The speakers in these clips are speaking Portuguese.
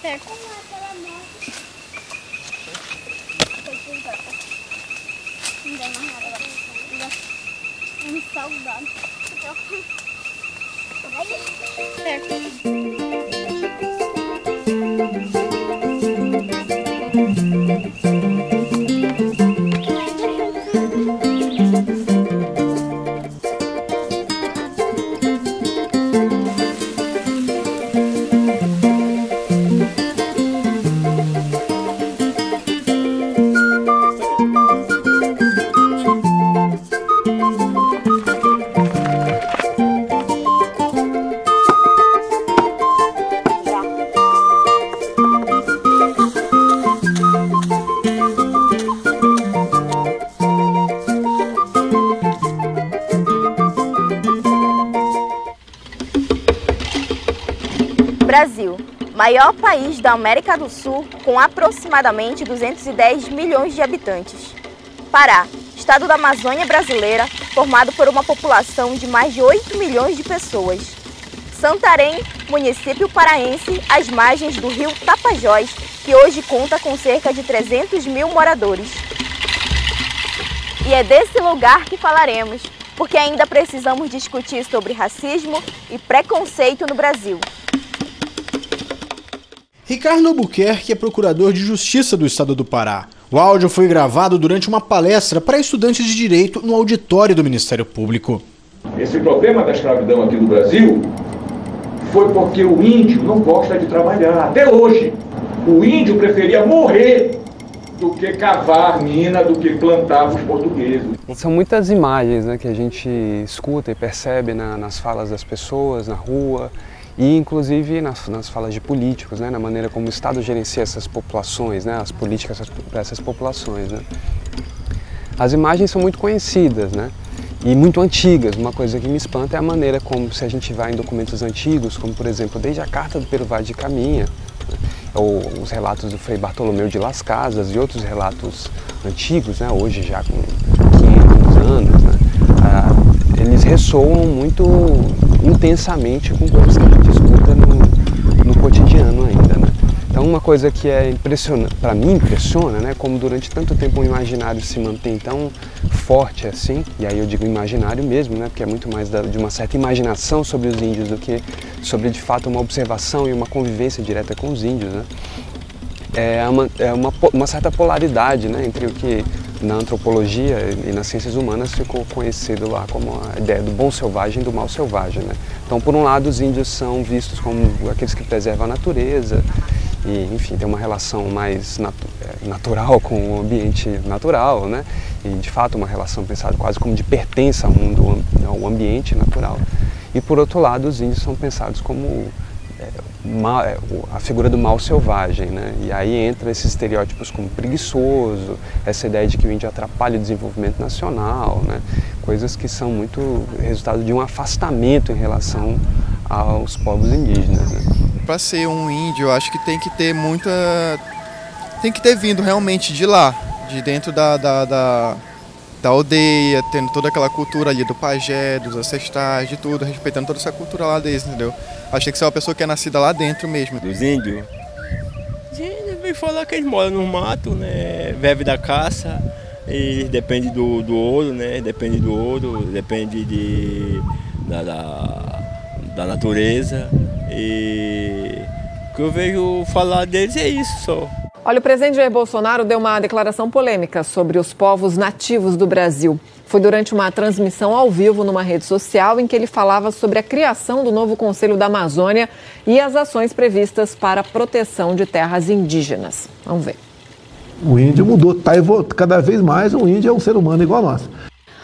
Certo. Não dá mais nada agora. Um salgado. Certo. Brasil, maior país da América do Sul, com aproximadamente 210 milhões de habitantes. Pará, estado da Amazônia brasileira, formado por uma população de mais de 8 milhões de pessoas. Santarém, município paraense, às margens do rio Tapajós, que hoje conta com cerca de 300 mil moradores. E é desse lugar que falaremos, porque ainda precisamos discutir sobre racismo e preconceito no Brasil. Ricardo Albuquerque é procurador de Justiça do Estado do Pará. O áudio foi gravado durante uma palestra para estudantes de Direito no auditório do Ministério Público. Esse problema da escravidão aqui no Brasil foi porque o índio não gosta de trabalhar. Até hoje, o índio preferia morrer do que cavar mina, do que plantar os portugueses. São muitas imagens, né, que a gente escuta e percebe nas falas das pessoas, na rua, e inclusive nas falas de políticos, né, na maneira como o Estado gerencia essas populações, né, as políticas para essas populações. Né. As imagens são muito conhecidas, né, e muito antigas. Uma coisa que me espanta é a maneira como, se a gente vai em documentos antigos, como por exemplo, desde a Carta do Pero Vaz de Caminha, né, ou os relatos do Frei Bartolomeu de Las Casas e outros relatos antigos, né, hoje já com 500 anos, né, eles ressoam muito intensamente com coisas que a gente escuta no cotidiano ainda, né? Então uma coisa que é impressionante, para mim impressiona, né, como durante tanto tempo o imaginário se mantém tão forte assim, e aí eu digo imaginário mesmo, né, porque é muito mais de uma certa imaginação sobre os índios do que sobre de fato uma observação e uma convivência direta com os índios, né? É uma certa polaridade, né, entre o que na antropologia e nas ciências humanas ficou conhecido lá como a ideia do bom selvagem e do mal selvagem, né? Então, por um lado, os índios são vistos como aqueles que preservam a natureza e, enfim, tem uma relação mais natural com o ambiente natural, né? E, de fato, uma relação pensada quase como de pertença ao mundo, ao ambiente natural. E, por outro lado, os índios são pensados como a figura do mal selvagem, né? E aí entra esses estereótipos como preguiçoso, essa ideia de que o índio atrapalha o desenvolvimento nacional, né? Coisas que são muito resultado de um afastamento em relação aos povos indígenas, né? Para ser um índio, eu acho que tem que ter tem que ter vindo realmente de lá, de dentro da aldeia, tendo toda aquela cultura ali do pajé, dos ancestrais, de tudo, respeitando toda essa cultura lá deles, entendeu? Acho que tem que ser uma pessoa que é nascida lá dentro mesmo. Dos índios? Ele vem falar que eles moram no mato, né? Vive da caça, e depende do ouro, né? Depende do ouro, depende da natureza. E o que eu vejo falar deles é isso só. Olha, o presidente Jair Bolsonaro deu uma declaração polêmica sobre os povos nativos do Brasil. Foi durante uma transmissão ao vivo numa rede social em que ele falava sobre a criação do novo Conselho da Amazônia e as ações previstas para a proteção de terras indígenas. Vamos ver. O índio mudou, cada vez mais o índio é um ser humano igual a nós.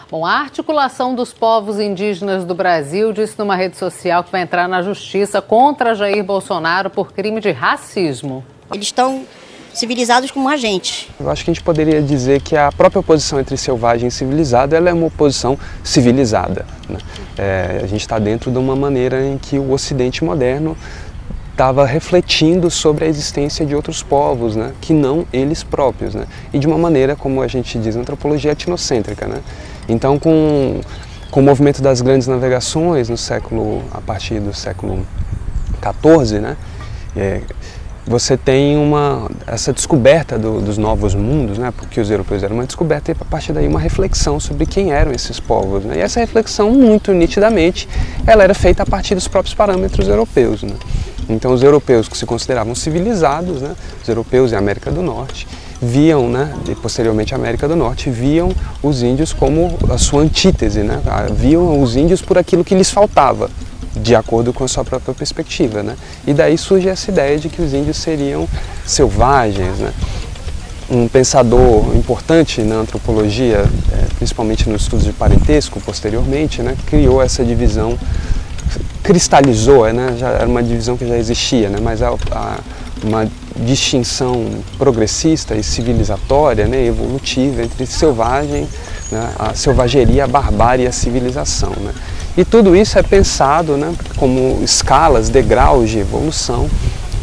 Bom, a articulação dos povos indígenas do Brasil disse numa rede social que vai entrar na justiça contra Jair Bolsonaro por crime de racismo. Eles estão civilizados como a gente. Eu acho que a gente poderia dizer que a própria oposição entre selvagem e civilizado ela é uma oposição civilizada, né? A gente está dentro de uma maneira em que o Ocidente moderno estava refletindo sobre a existência de outros povos, né, que não eles próprios, né, e de uma maneira, como a gente diz na antropologia, etnocêntrica, né. Então, com o movimento das grandes navegações a partir do século XIV, né, você tem essa descoberta dos novos mundos, né, porque os europeus eram uma descoberta, e a partir daí uma reflexão sobre quem eram esses povos, né, e essa reflexão, muito nitidamente, ela era feita a partir dos próprios parâmetros europeus, né. Então os europeus que se consideravam civilizados, né, os europeus e a América do Norte, viam, né, e posteriormente a América do Norte, viam os índios como a sua antítese, né, viam os índios por aquilo que lhes faltava, de acordo com a sua própria perspectiva, né? E daí surge essa ideia de que os índios seriam selvagens, né? Um pensador importante na antropologia, principalmente nos estudos de parentesco, posteriormente, né, criou essa divisão, cristalizou, né? Já era uma divisão que já existia, né? Mas uma distinção progressista e civilizatória, né, evolutiva, entre selvagem, né, a selvageria, a barbárie e a civilização, né? E tudo isso é pensado, né, como escalas, degraus de evolução,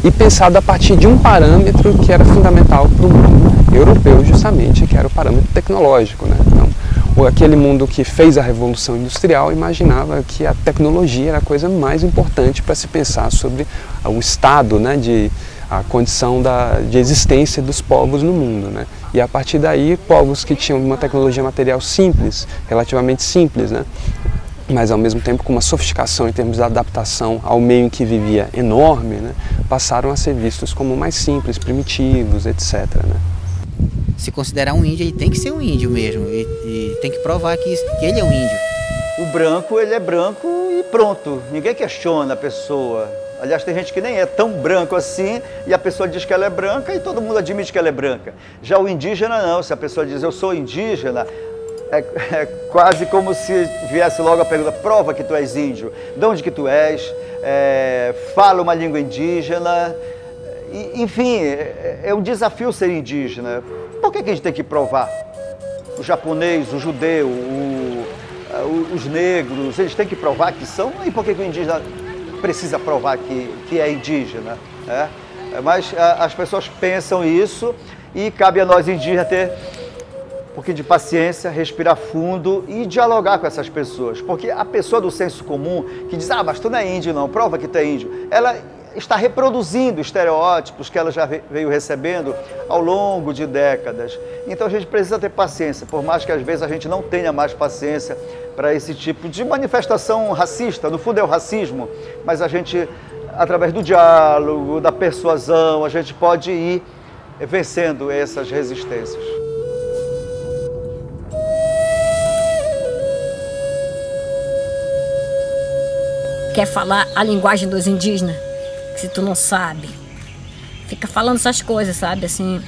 e pensado a partir de um parâmetro que era fundamental para o mundo europeu, justamente, que era o parâmetro tecnológico, né? Então, aquele mundo que fez a Revolução Industrial imaginava que a tecnologia era a coisa mais importante para se pensar sobre o estado, né, a condição de existência dos povos no mundo, né? E a partir daí, povos que tinham uma tecnologia material simples, relativamente simples, né, mas ao mesmo tempo com uma sofisticação em termos de adaptação ao meio em que vivia enorme, né, passaram a ser vistos como mais simples, primitivos, etc. Né? Se considerar um índio, ele tem que ser um índio mesmo, e tem que provar que ele é um índio. O branco, ele é branco e pronto, ninguém questiona a pessoa. Aliás, tem gente que nem é tão branco assim e a pessoa diz que ela é branca e todo mundo admite que ela é branca. Já o indígena não, se a pessoa diz eu sou indígena, é quase como se viesse logo a pergunta, prova que tu és índio, de onde que tu és, fala uma língua indígena, enfim, é um desafio ser indígena. Por que a gente tem que provar? O japonês, o judeu, os negros, eles têm que provar que são, e por que o indígena precisa provar que é indígena? Mas as pessoas pensam isso e cabe a nós indígenas ter um pouquinho de paciência, respirar fundo e dialogar com essas pessoas. Porque a pessoa do senso comum que diz, mas tu não é índio não, prova que tu é índio, ela está reproduzindo estereótipos que ela já veio recebendo ao longo de décadas. Então a gente precisa ter paciência, por mais que às vezes a gente não tenha mais paciência para esse tipo de manifestação racista, no fundo é o racismo, mas a gente, através do diálogo, da persuasão, a gente pode ir vencendo essas resistências. Quer falar a linguagem dos indígenas, que se tu não sabe, fica falando essas coisas, sabe, assim,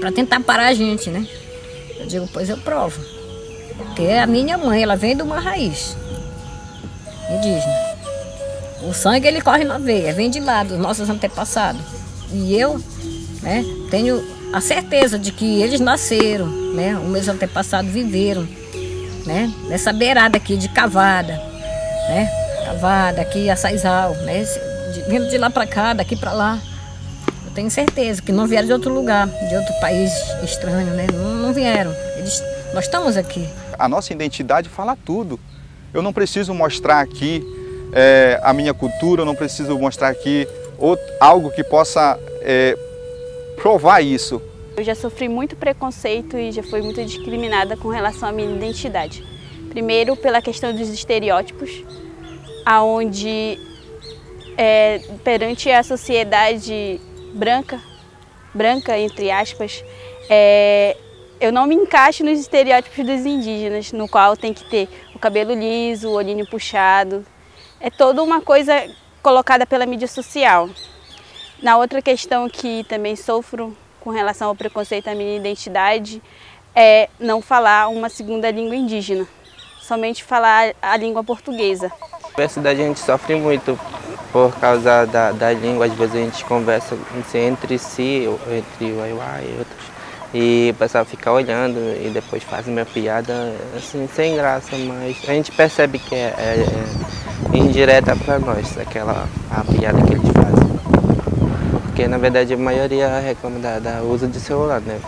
para tentar parar a gente, né? Eu digo, pois eu provo, porque a minha mãe, ela vem de uma raiz indígena. O sangue, ele corre na veia, vem de lá, dos nossos antepassados. E eu, né, tenho a certeza de que eles nasceram, né, os meus antepassados viveram, né, nessa beirada aqui de Cavada, né, Cavada, aqui, Açaizal, né, vindo de lá para cá, daqui para lá. Eu tenho certeza que não vieram de outro lugar, de outro país estranho, né, não vieram. Nós estamos aqui. A nossa identidade fala tudo. Eu não preciso mostrar aqui a minha cultura, eu não preciso mostrar aqui algo que possa provar isso. Eu já sofri muito preconceito e já fui muito discriminada com relação à minha identidade. Primeiro, pela questão dos estereótipos, aonde perante a sociedade branca entre aspas, eu não me encaixo nos estereótipos dos indígenas, no qual tem que ter o cabelo liso, o olhinho puxado. É toda uma coisa colocada pela mídia social. Na outra questão que também sofro com relação ao preconceito à minha identidade é não falar uma segunda língua indígena, somente falar a língua portuguesa. Na universidade a gente sofre muito por causa da língua, às vezes a gente conversa entre si, entre o Aiuá e outros, e o pessoal fica olhando e depois faz uma piada assim, sem graça, mas a gente percebe que é indireta para nós, a piada que eles fazem. Porque na verdade a maioria reclama do uso de celular, né?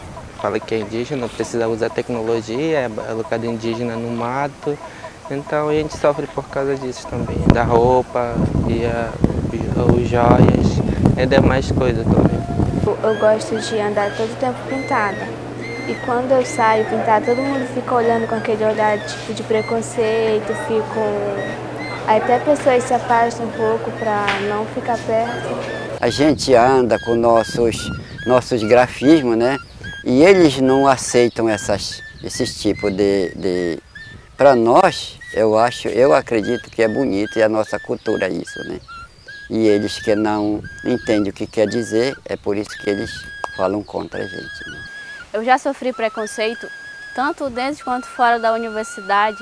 Fala que é indígena, precisa usar tecnologia, é locado indígena no mato. Então a gente sofre por causa disso também, da roupa e os joias. A e demais coisas também. Eu gosto de andar todo o tempo pintada. E quando eu saio pintada, todo mundo fica olhando com aquele olhar tipo de preconceito, Aí até pessoas se afastam um pouco para não ficar perto. A gente anda com nossos grafismos, né? E eles não aceitam esses tipos de... Para nós, eu acredito que é bonito e a nossa cultura é isso, né? E eles que não entendem o que quer dizer, é por isso que eles falam contra a gente, né? Eu já sofri preconceito, tanto dentro quanto fora da universidade,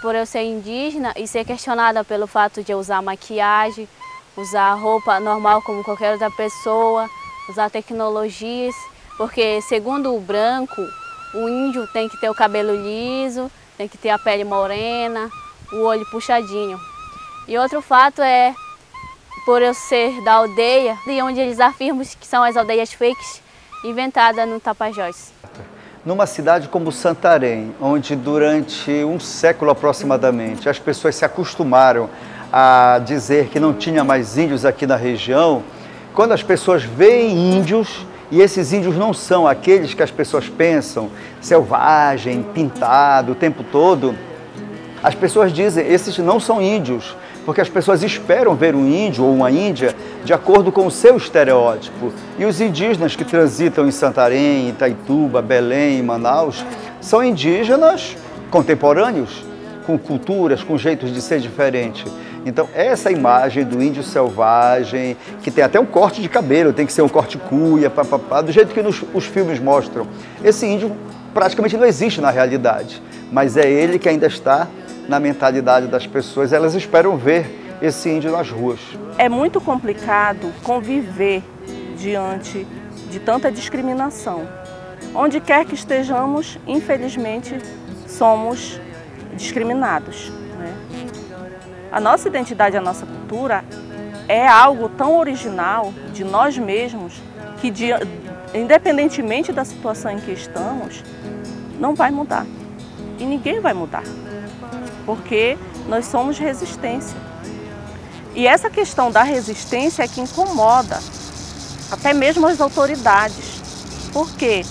por eu ser indígena e ser questionada pelo fato de eu usar maquiagem, usar roupa normal como qualquer outra pessoa, usar tecnologias, porque segundo o branco, o índio tem que ter o cabelo liso, tem que ter a pele morena, o olho puxadinho. E outro fato é, por eu ser da aldeia, de onde eles afirmam que são as aldeias fakes inventadas no Tapajós. Numa cidade como Santarém, onde durante um século aproximadamente as pessoas se acostumaram a dizer que não tinha mais índios aqui na região, quando as pessoas veem índios, e esses índios não são aqueles que as pessoas pensam, selvagem, pintado o tempo todo, as pessoas dizem, esses não são índios, porque as pessoas esperam ver um índio ou uma índia de acordo com o seu estereótipo. E os indígenas que transitam em Santarém, Itaituba, Belém, Manaus, são indígenas contemporâneos, com culturas, com jeitos de ser diferente. Então, essa imagem do índio selvagem, que tem até um corte de cabelo, tem que ser um corte cuia, do jeito que os filmes mostram, esse índio praticamente não existe na realidade, mas é ele que ainda está na mentalidade das pessoas, elas esperam ver esse índio nas ruas. É muito complicado conviver diante de tanta discriminação. Onde quer que estejamos, infelizmente, somos discriminados, né? A nossa identidade, a nossa cultura é algo tão original de nós mesmos que, independentemente da situação em que estamos, não vai mudar. E ninguém vai mudar. Porque nós somos resistência. E essa questão da resistência é que incomoda até mesmo as autoridades. Por quê?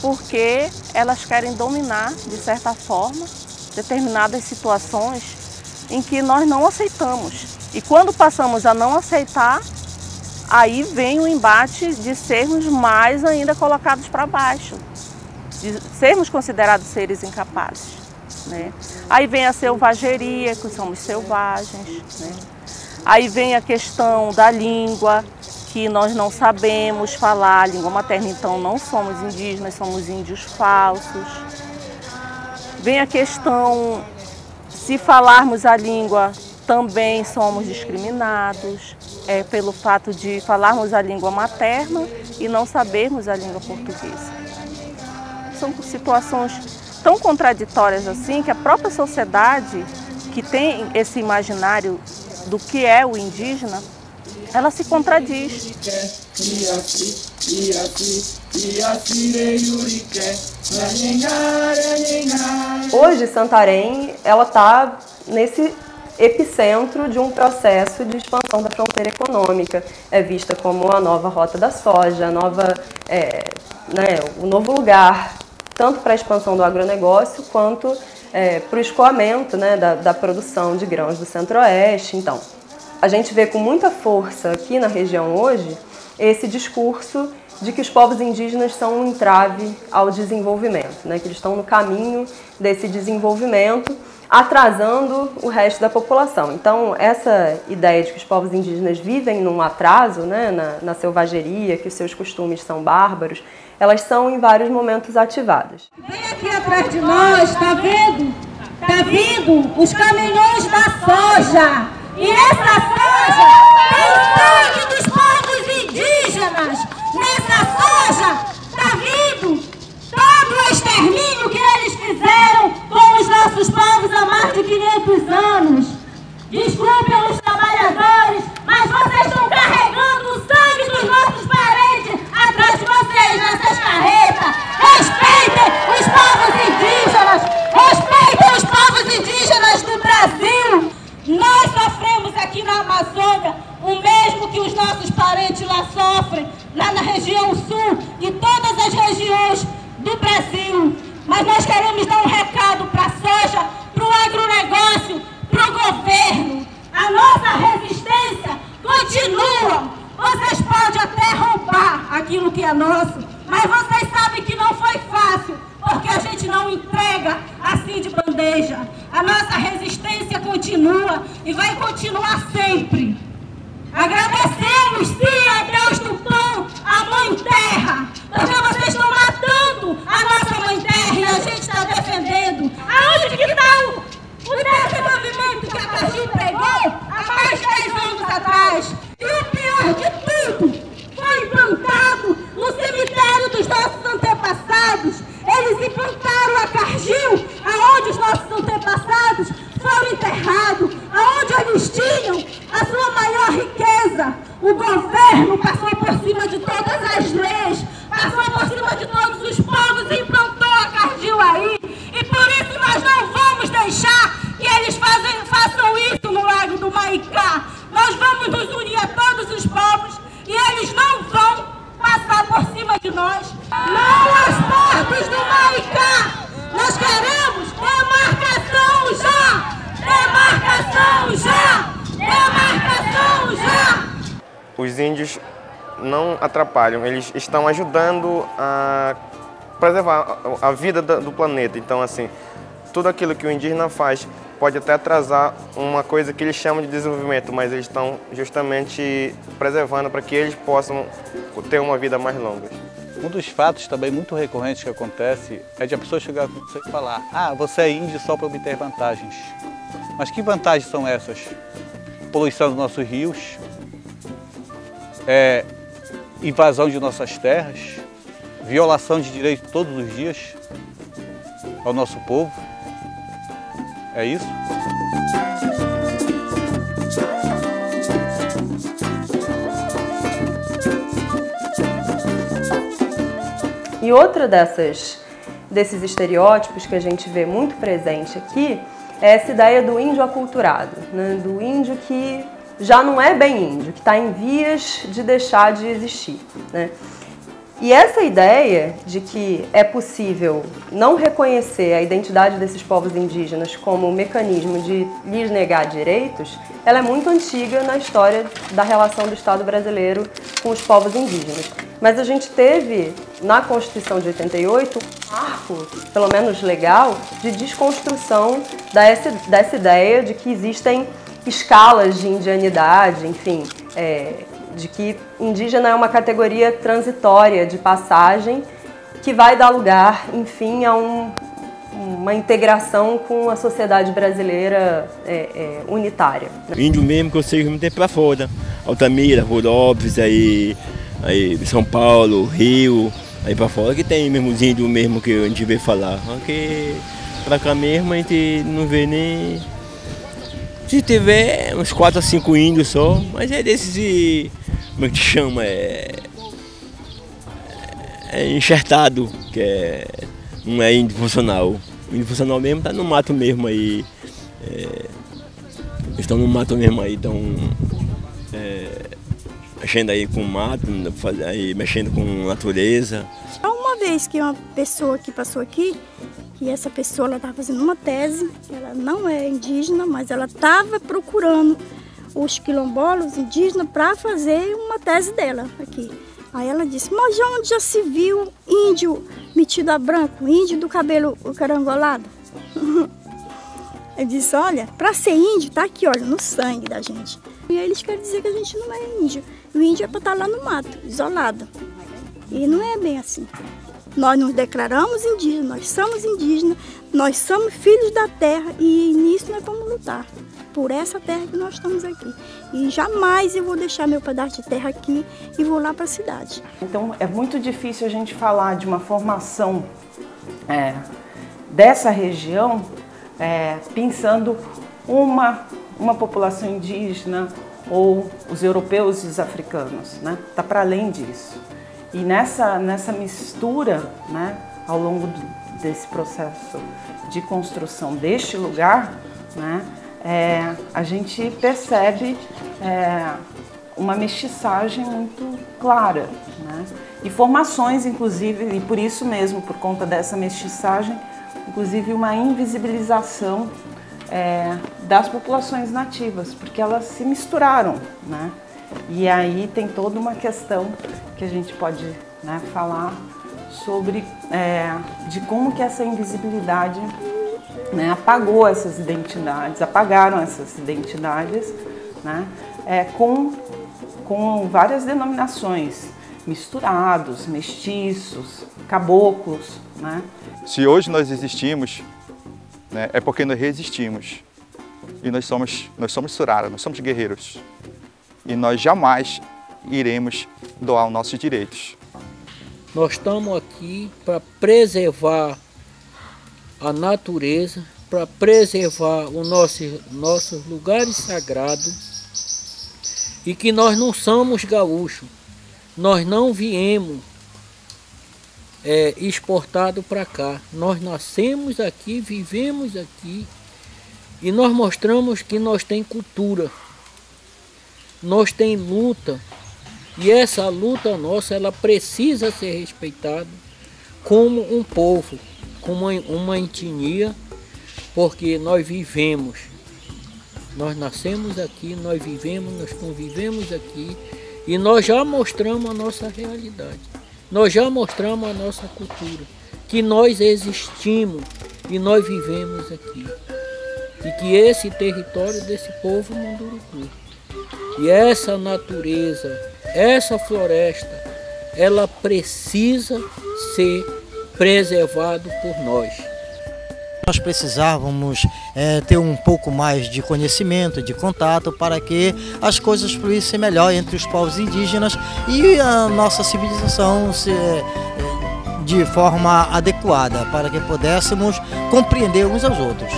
Porque elas querem dominar, de certa forma, determinadas situações em que nós não aceitamos. E quando passamos a não aceitar, aí vem o embate de sermos mais ainda colocados para baixo, de sermos considerados seres incapazes, né? Aí vem a selvageria, que somos selvagens, né? Aí vem a questão da língua, que nós não sabemos falar a língua materna, então não somos indígenas, somos índios falsos. Vem a questão, se falarmos a língua, também somos discriminados, pelo fato de falarmos a língua materna e não sabermos a língua portuguesa. São situações tão contraditórias assim que a própria sociedade, que tem esse imaginário do que é o indígena, ela se contradiz. Hoje, Santarém, ela está nesse epicentro de um processo de expansão da fronteira econômica. É vista como a nova rota da soja, o novo lugar, tanto para a expansão do agronegócio, quanto para o escoamento, né, da produção de grãos do Centro-Oeste. Então, a gente vê com muita força aqui na região hoje esse discurso de que os povos indígenas são um entrave ao desenvolvimento, né, que eles estão no caminho desse desenvolvimento, atrasando o resto da população. Então, essa ideia de que os povos indígenas vivem num atraso, né, na selvageria, que os seus costumes ssão bárbaros, elas são em vários momentos ativadas. Vem aqui atrás de nós, tá vendo? Tá vindo os caminhões da soja. E essa soja tem o sangue dos povos indígenas. Nessa soja tá vindo todo o extermínio que eles fizeram com os nossos povos há mais de 500 anos. Desculpem os trabalhadores, mas vocês estão carregando o sangue dos nossos parentes atrás de vocês nessas carretas. Respeitem os povos indígenas! Respeitem os povos indígenas do Brasil! Nós sofremos aqui na Amazônia o mesmo que os nossos parentes sofrem lá na região sul e todas as regiões do Brasil. Mas nós queremos dar um recado para a soja, para o agronegócio, para o governo. A nossa resistência continua. Vocês podem até roubar aquilo que é nosso, mas vocês sabem que não foi fácil, porque a gente não entrega assim de bandeja. A nossa resistência continua e vai continuar sempre. Agradecemos, sim, a Deus do pão, a Mãe Terra, porque vocês estão matando a nossa Mãe Terra e a gente está defendendo. Aonde que está o desenvolvimento que a Cargill pregou há mais de 10 anos atrás? E o pior de tudo, foi implantado no cemitério dos nossos antepassados. Eles implantaram a Cargill aonde os nossos antepassados foram enterrados, aonde eles tinham a sua maior riqueza. O governo passou por cima de todas as leis, passou por cima de todos os povos e implantou a Cargill aí. E por isso nós não vamos deixar que eles façam isso no Lago do Maicá. Nós vamos nos unir a todos os povos e eles não vão passar por cima de nós. Não às portas do Maicá! Nós queremos demarcação já! Demarcação já! Demarcação já! Os índios não atrapalham, eles estão ajudando a preservar a vida do planeta. Então, assim, tudo aquilo que o indígena faz pode até atrasar uma coisa que eles chamam de desenvolvimento, mas eles estão justamente preservando para que eles possam ter uma vida mais longa. Um dos fatos também muito recorrentes que acontece é de a pessoa chegar com você e falar: ah, você é índio só para obter vantagens. Mas que vantagens são essas? Poluição dos nossos rios, invasão de nossas terras, violação de direitos todos os dias ao nosso povo. É isso? E outra desses estereótipos que a gente vê muito presente aqui é essa ideia do índio aculturado, né? Do índio que já não é bem índio, que está em vias de deixar de existir, né? E essa ideia de que é possível não reconhecer a identidade desses povos indígenas como um mecanismo de lhes negar direitos, ela é muito antiga na história da relação do Estado brasileiro com os povos indígenas. Mas a gente teve, na Constituição de 88, um marco, pelo menos legal, de desconstrução dessa ideia de que existem escalas de indianidade, enfim, de que indígena é uma categoria transitória de passagem que vai dar lugar, enfim, a uma integração com a sociedade brasileira unitária. Índio mesmo que eu sei muito tempo para fora, Altamira, Rhorópolis, aí São Paulo, Rio, aí para fora que tem mesmo os índios mesmo que a gente vê falar, porque para cá mesmo a gente não vê nem... Se tiver uns 4 a 5 índios só, mas é desses, como é que chama, é enxertado, que não é índio funcional. O índio funcional mesmo tá no mato mesmo aí, eles estão no mato mesmo aí, estão mexendo aí com o mato, aí, mexendo com a natureza. Uma vez que uma pessoa que passou aqui, e essa pessoa estava fazendo uma tese, ela não é indígena, mas ela estava procurando os quilombolas indígenas para fazer uma tese dela aqui. Aí ela disse, mas onde já se viu índio metido a branco, índio do cabelo carangolado? Eu disse, olha, para ser índio tá aqui, olha, no sangue da gente. E aí eles querem dizer que a gente não é índio. O índio é para estar lá no mato, isolado. E não é bem assim. Nós nos declaramos indígenas, nós somos filhos da terra e nisso nós vamos lutar por essa terra que nós estamos aqui. E jamais eu vou deixar meu pedaço de terra aqui e vou lá para a cidade. Então é muito difícil a gente falar de uma formação dessa região pensando uma população indígena ou os europeus e os africanos, né? Tá para além disso. E nessa mistura, né, ao longo desse processo de construção deste lugar, né, a gente percebe uma mestiçagem muito clara, né? E formações, inclusive, e por isso mesmo, por conta dessa mestiçagem, inclusive uma invisibilização das populações nativas, porque elas se misturaram, né? E aí tem toda uma questão que a gente pode, né, falar sobre de como que essa invisibilidade, né, apagaram essas identidades, né, com várias denominações, misturados, mestiços, caboclos, né? Se hoje nós existimos, né, é porque nós resistimos. E nós somos Surara, nós somos guerreiros. E nós jamais iremos doar os nossos direitos. Nós estamos aqui para preservar a natureza, para preservar os nossos lugares sagrados, e que nós não somos gaúchos, nós não viemos exportados para cá. Nós nascemos aqui, vivemos aqui, e nós mostramos que nós tem cultura, nós tem luta, e essa luta nossa, ela precisa ser respeitada como um povo, como uma etnia, porque nós vivemos, nós nascemos aqui, nós vivemos, nós convivemos aqui, e nós já mostramos a nossa realidade, nós já mostramos a nossa cultura, que nós existimos e nós vivemos aqui, e que esse território desse povo Munduruku, e essa natureza, essa floresta, ela precisa ser preservada por nós. Nós precisávamos ter um pouco mais de conhecimento, de contato, para que as coisas fluíssem melhor entre os povos indígenas e a nossa civilização de forma adequada, para que pudéssemos compreender uns aos outros.